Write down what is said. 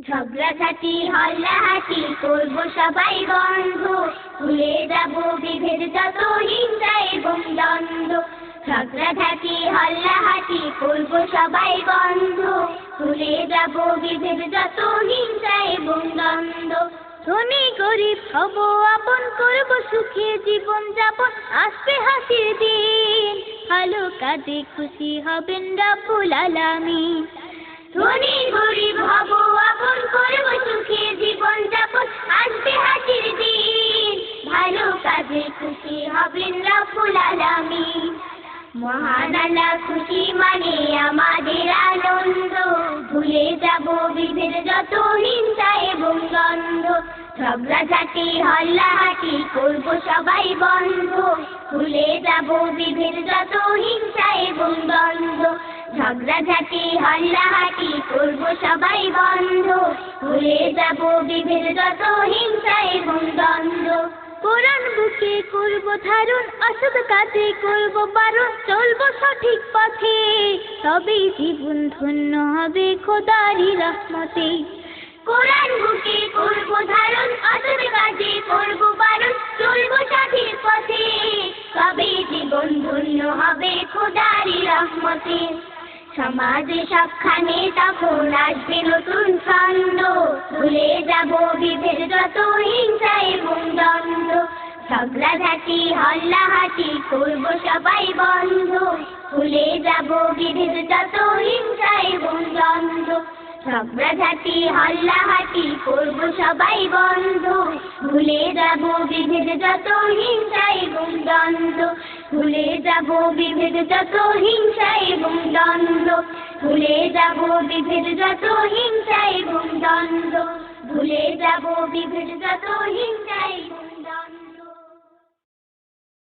ঝগড়াঝাটি হল্লাহাটি করব সবাই বন্ধ, ভুলে যাব বিভেদ যত হিংসা এবং দ্বন্দ্ব। ঝগড়াঝাটি হল্লাহাটি করব সবাই বন্ধ, ভুলে যাব বিভেদ যত হিংসা এবং দ্বন্দ্ব। ধনী গরিব হব আপন, করব সুখে জীবন যাপন, আসবে হাসির দিন, ভালো কাজে খুশি হবেন রব্বুল আলামিন। ধনী গরিব হব আপন, করব সুখে জীবন যাপন, আসবে হাসির দিন, ভালো কাজে খুশি হবেন রব্বুল আলামিন। মহান আল্লাহ খুশি মানে আমাদের আনন্দ, ভুলে যাব বিভেদ যত হিংসা এবং দ্বন্দ্ব। ঝগড়াঝাটি হল্লাহাটি করব সবাই বন্ধ, ভুলে যাব বিভেদ যত হিংসা এবং দ্বন্দ্ব। ঝগড়াঝাটি হল্লাহাটি করব সবাই বন্ধ, ভুলে যাব বিভেদ যত হিংসা এবং দ্বন্দ্ব। কোরআন বুকে করব ধারণ, অসৎ কাজে করব বারণ, চলব সঠিক পথে, তবেই জীবন ধন্য হবে খোদারই রহমতে। কোরআন বুকে করব ধারণ, অসৎ কাজে করব বারণ, চলব সঠিক পথে, তবেই জীবন ধন্য হবে খোদারই রহমতে। সমাজে সবখানে তখন আসবে নতুন ছন্দ, ভুলে যাব বিভেদ যত হিংসা এবং দ্বন্দ্ব। ঝগড়াঝাটি হল্লাহাটি করব সবাই বন্ধ, ভুলে যাব বিভেদ যত হিংসা এবং দ্বন্দ্ব। ঝগড়াঝাটি হল্লাহাটি করব সবাই বন্ধ, ভুলে যাব বিভেদ যত হিংসা এবং দ্বন্দ্ব। ভুলে যাব বিভেদ যত হিংসা এবং দ্বন্দ্ব, ভুলে যাব বিভেদ যত হিংসা এবং দ্বন্দ্ব, ভুলে যাব বিভেদ যত হিংসা এবং